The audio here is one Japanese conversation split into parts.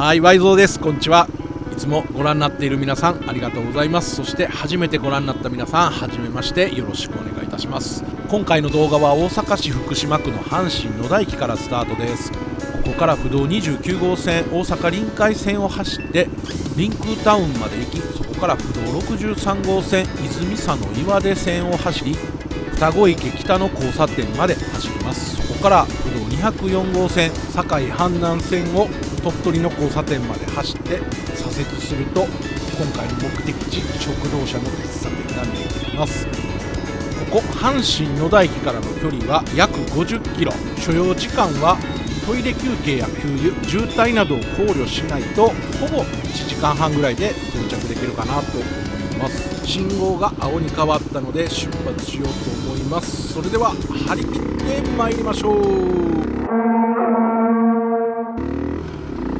はい、ワイゾーです。こんにちは。いつもご覧になっている皆さんありがとうございます。そして初めてご覧になった皆さん、はじめましてよろしくお願いいたします。今回の動画は大阪市福島区の阪神野田駅からスタートです。ここから不動29号線大阪臨海線を走ってリンクタウンまで行き、そこから不動63号線泉佐野岩出線を走り、双子池北の交差点まで走ります。そこから不動204号線堺阪南線を鳥取の交差点まで走って左折すると、今回の目的地食堂車の喫茶店が見えてきます。ここ阪神野田駅からの距離は約50キロ。所要時間はトイレ休憩や給油、渋滞などを考慮しないとほぼ1時間半ぐらいで到着できるかなと思います。信号が青に変わったので出発しようと思います。それでは張り切って参りましょう。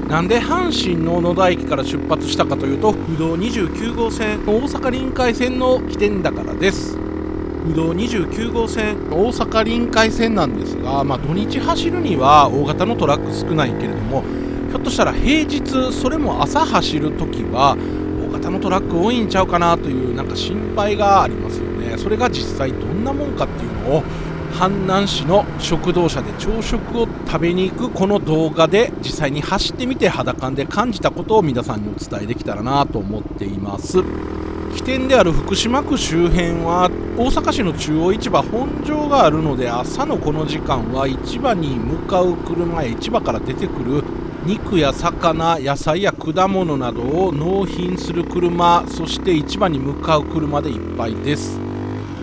なんで阪神の野田駅から出発したかというと、不動29号線大阪臨海線の起点だからです。不動29号線大阪臨海線なんですが、土日走るには大型のトラック少ないけれども、ひょっとしたら平日、それも朝走るときは大型のトラック多いんちゃうかなという心配がありますよね。それが実際どんなもんかっていうのを阪南市の食堂車で朝食を食べに行くこの動画で実際に走ってみて肌感で感じたことを皆さんにお伝えできたらなと思っています。起点である福島区周辺は大阪市の中央市場本庄があるので、朝のこの時間は市場に向かう車や市場から出てくる肉や魚、野菜や果物などを納品する車、そして市場に向かう車でいっぱいです。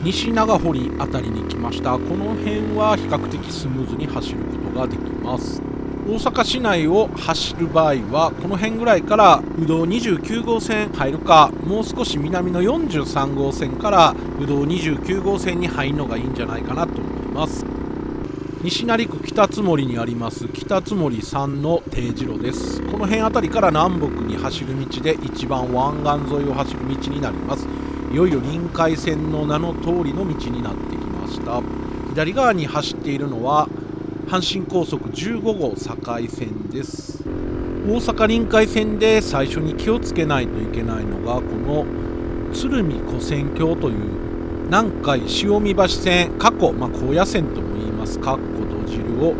西長堀あたりに来ました。この辺は比較的スムーズに走ることができます。大阪市内を走る場合はこの辺ぐらいから不動29号線入るか、もう少し南の43号線から不動29号線に入るのがいいんじゃないかなと思います。西成区北津森にあります北津森さんの定時路です。この辺あたりから南北に走る道で一番湾岸沿いを走る道になります。いよいよ臨海線の名の通りの道になってきました。左側に走っているのは阪神高速15号堺線です。大阪臨海線で最初に気をつけないといけないのがこの鶴見古線橋という南海塩見橋線、過去、高野線とも言います。かっこ土汁を、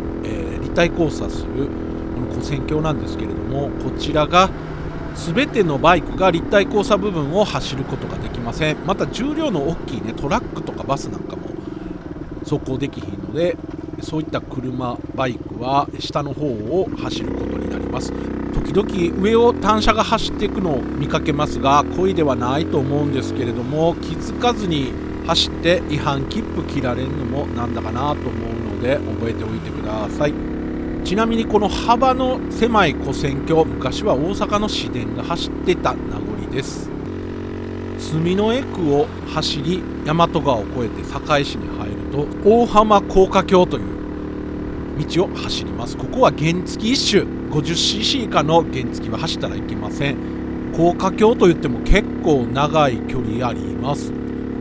立体交差するこの古線橋なんですけれども、こちらが全てのバイクが立体交差部分を走ることができません。また重量の大きいトラックとかバスなんかも走行できひんので、そういった車、バイクは下の方を走ることになります。時々上を単車が走っていくのを見かけますが、故意ではないと思うんですけれども、気づかずに走って違反切符切られるのもなんだかなと思うので覚えておいてください。ちなみにこの幅の狭い古線橋、昔は大阪の市電が走ってた名残です。住之江区を走り大和川を越えて堺市に入ると大浜高架橋という道を走ります。ここは原付一種 50cc 以下の原付は走ったらいけません。高架橋といっても結構長い距離あります。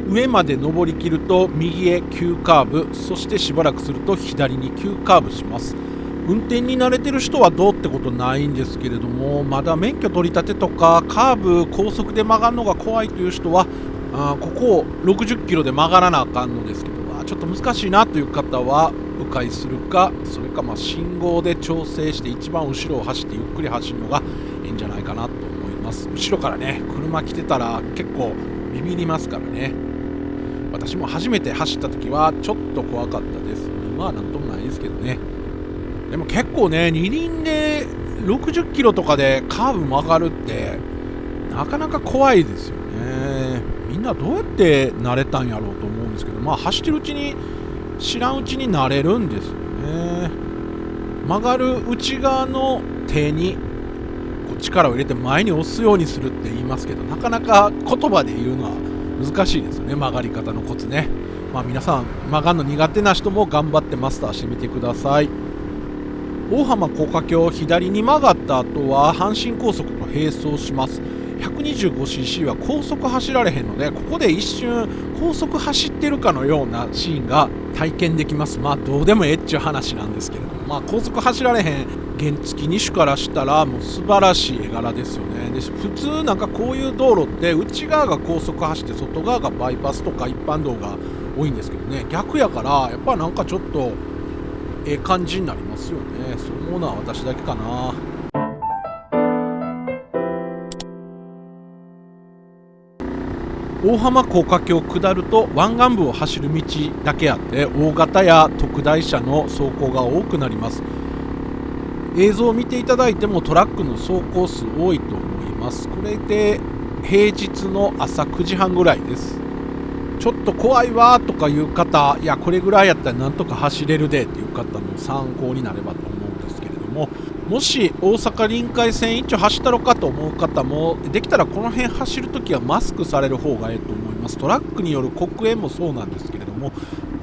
上まで登りきると右へ急カーブ、そしてしばらくすると左に急カーブします。運転に慣れてる人はどうってことないんですけれども、まだ免許取り立てとかカーブ高速で曲がるのが怖いという人はここを60キロで曲がらなあかんのですけど、ちょっと難しいなという方は迂回するか、それか信号で調整して一番後ろを走ってゆっくり走るのがいいんじゃないかなと思います。後ろからね車来てたら結構ビビりますからね。私も初めて走った時はちょっと怖かったです。今はなんともないですけどね。でも結構ね、二輪で60キロとかでカーブ曲がるってなかなか怖いですよね。みんなどうやって慣れたんやろうと思うんですけど、走ってるうちに知らんうちに慣れるんですよね。曲がる内側の手に力を入れて前に押すようにするって言いますけど、なかなか言葉で言うのは難しいですよね。曲がり方のコツね。皆さん曲がるの苦手な人も頑張ってマスターしてみてください。大浜高架橋を左に曲がった後は阪神高速と並走します。125cc は高速走られへんので、ここで一瞬高速走ってるかのようなシーンが体験できます。どうでもええっちゅう話なんですけれども、高速走られへん原付2種からしたらもう素晴らしい絵柄ですよね。で普通なんかこういう道路って内側が高速走って外側がバイパスとか一般道が多いんですけどね、逆やからやっぱなんかちょっとええ感じになりますよね。そう思うのは私だけかな。大浜高架橋を下ると湾岸部を走る道だけあって大型や特大車の走行が多くなります。映像を見ていただいてもトラックの走行数多いと思います。これで平日の朝9時半ぐらいです。ちょっと怖いわとかいう方、いやこれぐらいやったらなんとか走れるでっていう方の参考になればと思うんですけれども、もし大阪臨海線一応走ったろかと思う方もできたらこの辺走るときはマスクされる方がいいと思います。トラックによる黒煙もそうなんですけれども、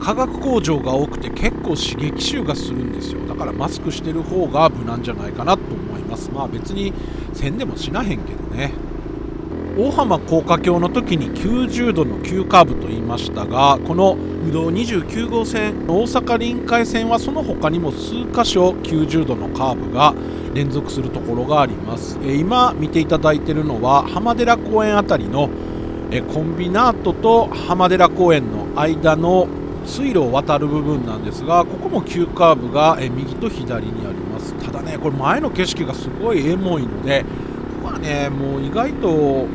化学工場が多くて結構刺激臭がするんですよ。だからマスクしてる方が無難じゃないかなと思います。まあ別にせんでもしなへんけどね。大浜高架橋の時に90度の急カーブと言いましたが、この府道29号線大阪臨海線はその他にも数箇所90度のカーブが連続するところがあります。今見ていただいているのは浜寺公園あたりのコンビナートと浜寺公園の間の水路を渡る部分なんですが、ここも急カーブが右と左にあります。ただね、これ前の景色がすごいエモいので、ここはねもう意外と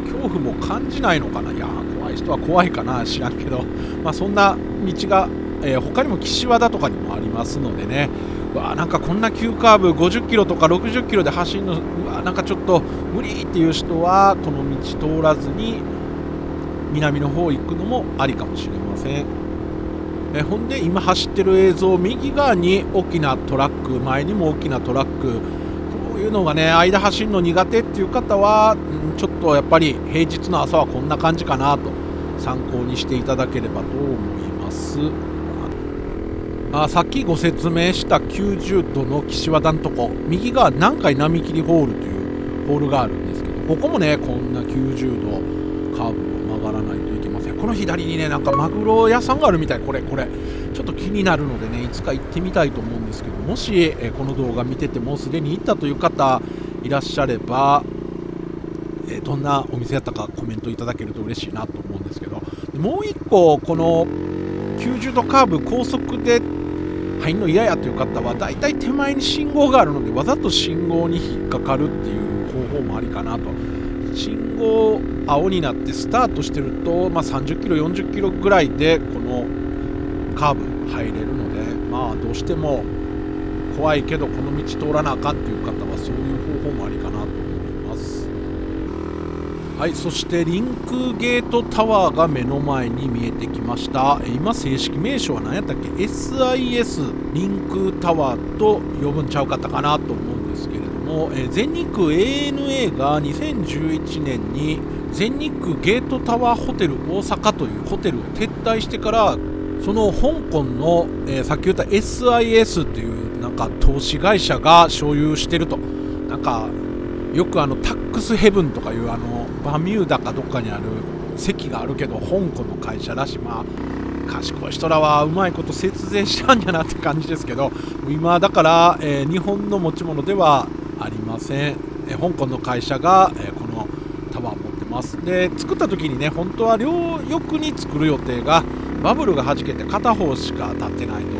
恐怖も感じないのかな。いや怖い人は怖いかな、知らんけど、まあ、そんな道が、他にも岸和田とかにもありますのでね、なんかこんな急カーブ50キロとか60キロで走るのなんかちょっと無理っていう人はこの道通らずに南の方行くのもありかもしれません。ほんで今走ってる映像、右側に大きなトラック、前にも大きなトラック、こういうのがね間走るの苦手っていう方は、ちょっとやっぱり平日の朝はこんな感じかなと参考にしていただければと思います。さっきご説明した90度の岸和田のとこ、右側南海並切ホールというホールがあるんですけど、ここもねこんな90度カーブを曲がらないといけません。この左にねなんかマグロ屋さんがあるみたい。これちょっと気になるのでねいつか行ってみたいと思うんですけど、もしこの動画見ててもうすでに行ったという方いらっしゃれば、どんなお店やったかコメントいただけると嬉しいなと思うんですけど、もう一個この90度カーブ高速で入るの嫌やという方はだいたい手前に信号があるのでわざと信号に引っかかるっていう方法もありかなと。信号青になってスタートしてると、30キロ40キロぐらいでこのカーブ入れるので、どうしても怖いけどこの道通らなあかんっていう方はそういう方法もありかなと思います。はい、そしてリンクゲートタワーが目の前に見えてきました。今正式名称は何やったっけ、 SIS リンクタワーと呼ぶんちゃうかったかなと思うんですけれども、全日空 ANA が2011年に全日空ゲートタワーホテル大阪というホテルを撤退してから、その香港の、さっき言った SIS っていうなんか投資会社が所有してると。なんかよくタックスヘブンとかいうバミューダかどっかにある席があるけど香港の会社だし、賢い人らはうまいこと節税したんやなって感じですけど、今だから、日本の持ち物ではありません。香港の会社が、このタワーを持ってます。で作った時にね本当は両翼に作る予定がバブルが弾けて片方しか立ってないと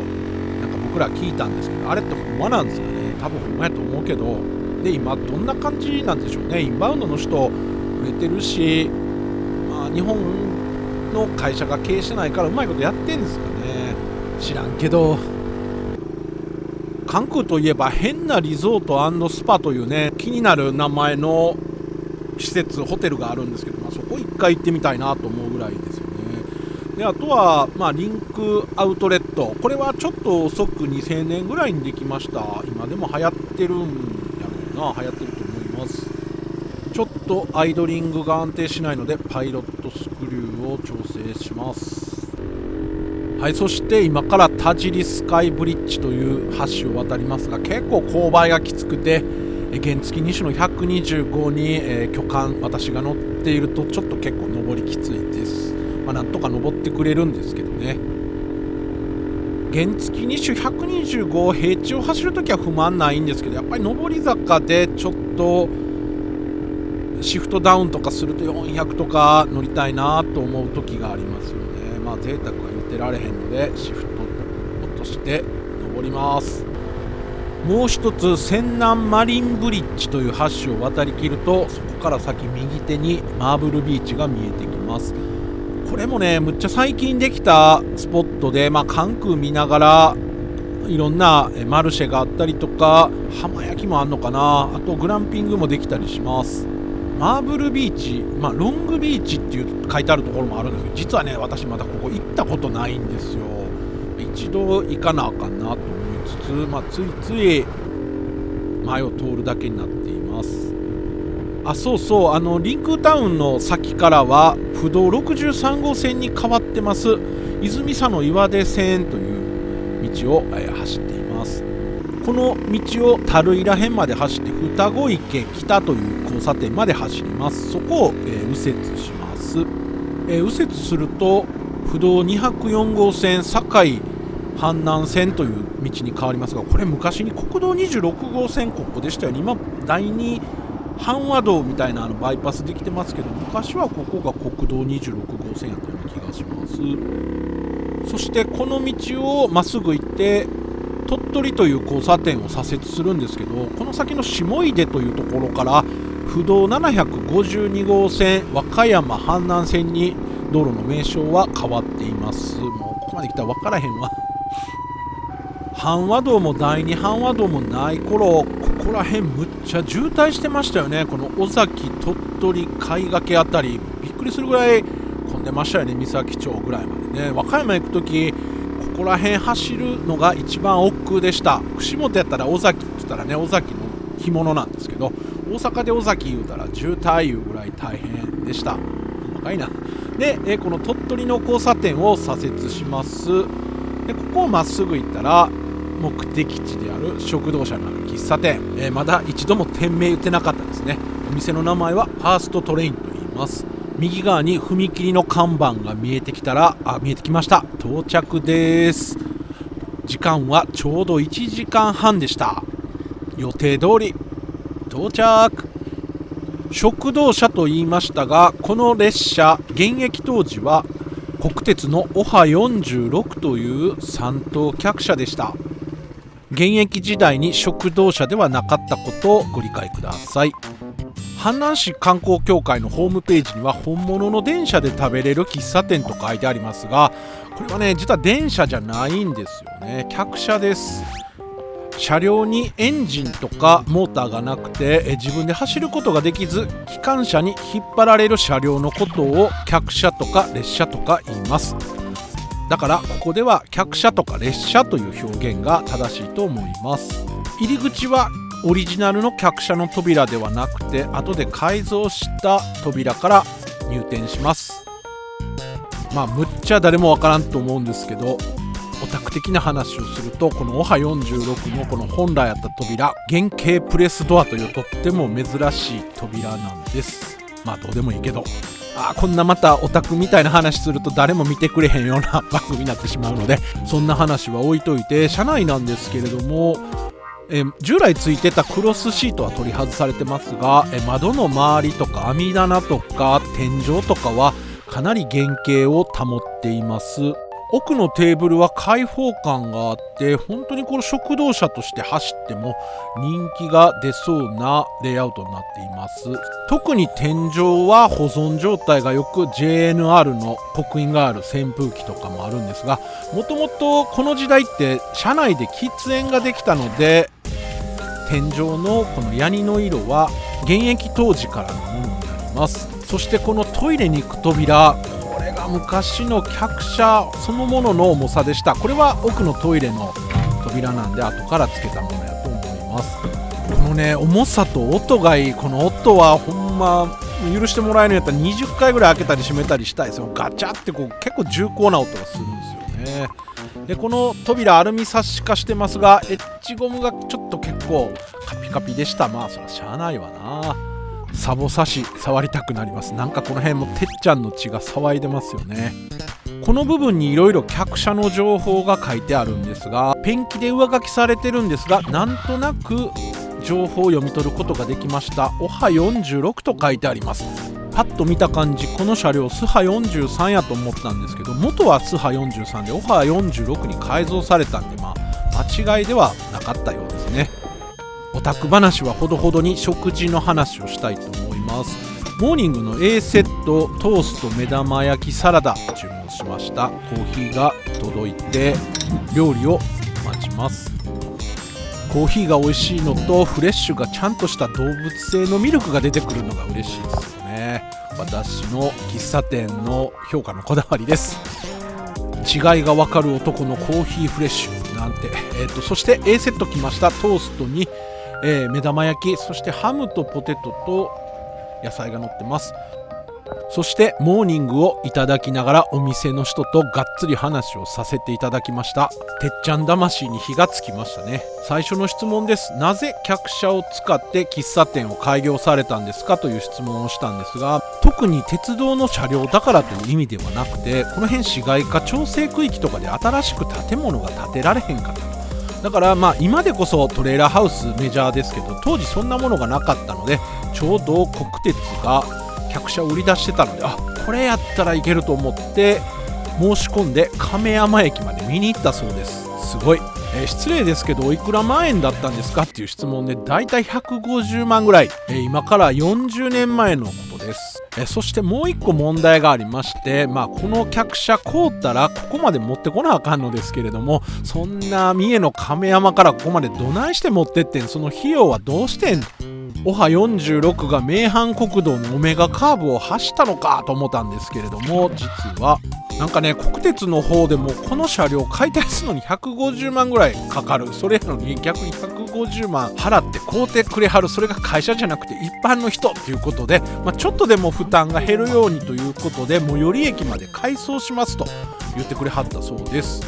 なんか僕ら聞いたんですけど、あれってほんまなんですかね。多分ほんまやと思うけど、で今どんな感じなんでしょうね。インバウンドの人増えてるし、日本の会社が経営してないからうまいことやってんですかね、知らんけど。関空といえば変なリゾート&スパというね気になる名前の施設ホテルがあるんですけど、そこ一回行ってみたいなと思うぐらいですよね。であとは、リンクアウトレット、これはちょっと遅く2000年ぐらいにできました。今でも流行ってるんやろうな、流行ってると思います。ちょっとアイドリングが安定しないのでパイロットスクリューを調整します。はい、そして今から田尻スカイブリッジという橋を渡りますが、結構勾配がきつくて原付2種の125に、巨漢私が乗っているとちょっと結構登りきついです。なんとか登ってくれるんですけどね。原付2種125平地を走るときは不満ないんですけど、やっぱり上り坂でちょっとシフトダウンとかすると400とか乗りたいなと思うときがありますよね。まあ贅沢は言ってられへんのでシフトを落として上ります。もう一つ泉南マリンブリッジという橋を渡りきると、そこから先右手にマーブルビーチが見えてきます。これもねむっちゃ最近できたスポットで、関空見ながらいろんなマルシェがあったりとか、浜焼きもあんのかな、あとグランピングもできたりします。マーブルビーチ、ロングビーチっていう書いてあるところもあるんですけど、実はね私まだここ行ったことないんですよ。一度行かなあかんなと思いつつ、ついつい前を通るだけになっています。そうそう、リンクタウンの先からは不動63号線に変わってます泉佐野岩出線という道を、走っています。この道を樽井ら辺まで走って双子池北という交差点まで走ります。そこを、右折します。右折すると不動204号線堺阪南線という道に変わりますが、これ昔に国道26号線ここでしたよね。今第2阪和道みたいなバイパスできてますけど、昔はここが国道26号線やったような気がします。そしてこの道をまっすぐ行って鳥取という交差点を左折するんですけど、この先の下出というところから不動752号線和歌山阪南線に道路の名称は変わっています。もうここまで来たら分からへんわ。阪和道も第二阪和道もない頃、ここら辺むっちゃ渋滞してましたよね。この尾崎鳥取貝掛あたりびっくりするぐらい混んでましたよね。三崎町ぐらいまでね。和歌山行くときここら辺走るのが一番億劫でした。串本やったら尾崎って言ったらね、尾崎の干物なんですけど、大阪で尾崎言うたら渋滞いうぐらい大変でした。細かいな。で、この鳥取の交差点を左折します。でここをまっすぐ行ったら目的地である食堂車のある喫茶店、まだ一度も店名言ってなかったですね。お店の名前はファーストトレインと言います。右側に踏切の看板が見えてきたら、見えてきました。到着です。時間はちょうど1時間半でした。予定通り到着。食堂車と言いましたが、この列車現役当時は国鉄のオハ46という3等客車でした。現役時代に食堂車ではなかったことをご理解ください。阪南市観光協会のホームページには本物の電車で食べれる喫茶店と書いてありますが、これはね実は電車じゃないんですよね。客車です。車両にエンジンとかモーターがなくて自分で走ることができず、機関車に引っ張られる車両のことを客車とか列車とか言います。だからここでは客車とか列車という表現が正しいと思います。入り口はオリジナルの客車の扉ではなくて、後で改造した扉から入店します。むっちゃ誰もわからんと思うんですけど、オタク的な話をすると、このオハ46のこの本来あった扉、原型プレスドアというとっても珍しい扉なんです。どうでもいいけど、こんなまたオタクみたいな話すると誰も見てくれへんような番組になってしまうので、そんな話は置いといて、車内なんですけれども、従来ついてたクロスシートは取り外されてますが、窓の周りとか網棚とか天井とかはかなり原型を保っています。奥のテーブルは開放感があって、本当にこの食堂車として走っても人気が出そうなレイアウトになっています。特に天井は保存状態がよく JNR の刻印がある扇風機とかもあるんですが、もともとこの時代って車内で喫煙ができたので、天井のこのヤニの色は現役当時からのものになります。そしてこのトイレに行く扉、これが昔の客車そのものの重さでした。これは奥のトイレの扉なんで後からつけたものやと思います。このね重さと音がいい。この音はほんま許してもらえるんやったら20回ぐらい開けたり閉めたりしたいですよ。ガチャって結構重厚な音がするんですよね。でこの扉アルミサッシ化してますが、エッジゴムがちょっと結構カピカピでした。そりゃしゃあないわな。サボサシ触りたくなります。なんかこの辺もてっちゃんの血が騒いでますよね。この部分にいろいろ客車の情報が書いてあるんですが、ペンキで上書きされてるんですが、なんとなく情報を読み取ることができました。オハ46と書いてあります。パッと見た感じ、この車両スハ43やと思ったんですけど、元はスハ43でオハ46に改造されたんで、間違いではなかったようですね。オタク話はほどほどに食事の話をしたいと思います。モーニングの A セット、トースト目玉焼きサラダ注文しました。コーヒーが届いて料理を待ちます。コーヒーが美味しいのとフレッシュがちゃんとした動物性のミルクが出てくるのが嬉しいですよね。私の喫茶店の評価のこだわりです。違いがわかる男のコーヒーフレッシュなんて、そして A セット来ました。トーストに、目玉焼き、そしてハムとポテトと野菜が乗ってます。そしてモーニングをいただきながらお店の人とがっつり話をさせていただきました。てっちゃん魂に火がつきましたね。最初の質問です。なぜ客車を使って喫茶店を開業されたんですかという質問をしたんですが、特に鉄道の車両だからという意味ではなくて、この辺市街化調整区域とかで新しく建物が建てられへんかった。だから今でこそトレーラーハウスメジャーですけど、当時そんなものがなかったので、ちょうど国鉄が客車を売り出してたので、これやったらいけると思って申し込んで亀山駅まで見に行ったそうです。すごい、失礼ですけどおいくら万円だったんですかっていう質問で、だいたい150万ぐらい、今から40年前のことです。そしてもう一個問題がありまして、この客車買うたらここまで持ってこなあかんのですけれども、そんな三重の亀山からここまでどないして持ってってん、その費用はどうしてん。オハ46が名阪国道のオメガカーブを走ったのかと思ったんですけれども、実は国鉄の方でもこの車両解体するのに150万ぐらいかかる。それやのに逆に150万払って買うてくれはる。それが会社じゃなくて一般の人ということで、ちょっとでも負担が減るようにということで最寄り駅まで改装しますと言ってくれはったそうです。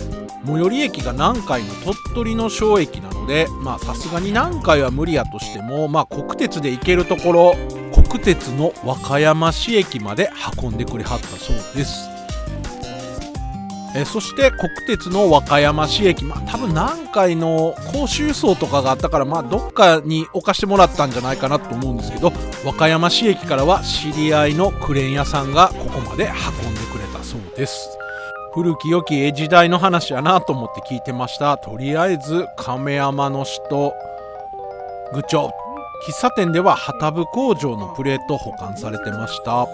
最寄り駅が南海の鳥取の小駅なので、さすがに南海は無理やとしても、国鉄で行けるところ、国鉄の和歌山市駅まで運んでくれはったそうです。そして国鉄の和歌山市駅、多分南海の甲州輸送とかがあったから、どっかに置かしてもらったんじゃないかなと思うんですけど、和歌山市駅からは知り合いのクレーン屋さんがここまで運んでくれたそうです。古き良き時代の話やなと思って聞いてました。とりあえず亀山の人具長、喫茶店では旗部工場のプレート保管されてました。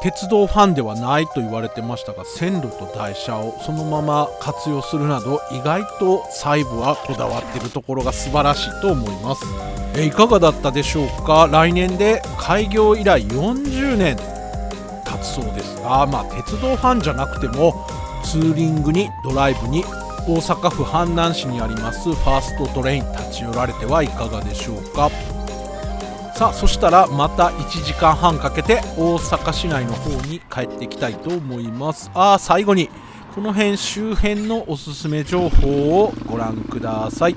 鉄道ファンではないと言われてましたが、線路と台車をそのまま活用するなど、意外と細部はこだわっているところが素晴らしいと思います。いかがだったでしょうか。来年で開業以来40年経つそうですが、鉄道ファンじゃなくてもツーリングにドライブに大阪府阪南市にありますファーストトレイン立ち寄られてはいかがでしょうか。さあ、そしたらまた1時間半かけて大阪市内の方に帰っていきたいと思います。最後にこの辺周辺のおすすめ情報をご覧ください。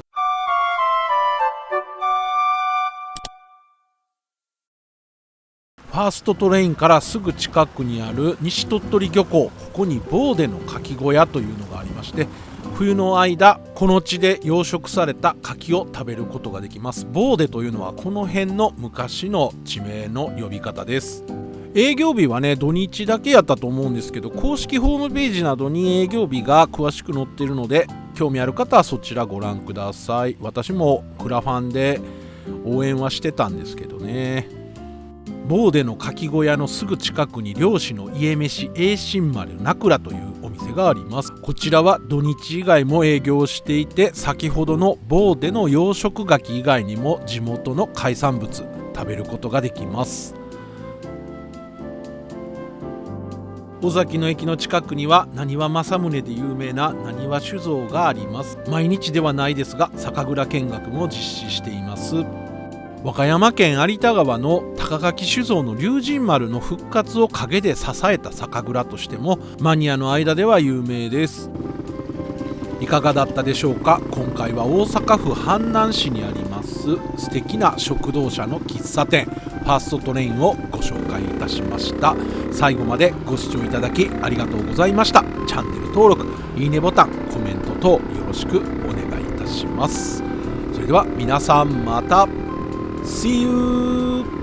ファーストトレインからすぐ近くにある西鳥取漁港、ここにボーデの牡蠣小屋というのがありまして、冬の間この地で養殖された牡蠣を食べることができます。ボーデというのはこの辺の昔の地名の呼び方です。営業日は土日だけやったと思うんですけど、公式ホームページなどに営業日が詳しく載っているので、興味ある方はそちらご覧ください。私もクラファンで応援はしてたんですけどね。ボーデの牡蠣小屋のすぐ近くに漁師の家飯栄新丸名倉というお店があります。こちらは土日以外も営業していて、先ほどのボーデの養殖牡蠣以外にも地元の海産物食べることができます。尾崎の駅の近くには浪速正宗で有名な浪速酒造があります。毎日ではないですが酒蔵見学も実施しています。和歌山県有田川の高垣酒造の龍神丸の復活を陰で支えた酒蔵としてもマニアの間では有名です。いかがだったでしょうか。今回は大阪府阪南市にあります素敵な食堂車の喫茶店ファーストトレインをご紹介いたしました。最後までご視聴いただきありがとうございました。チャンネル登録、いいねボタン、コメント等よろしくお願いいたします。それでは皆さんまた See you!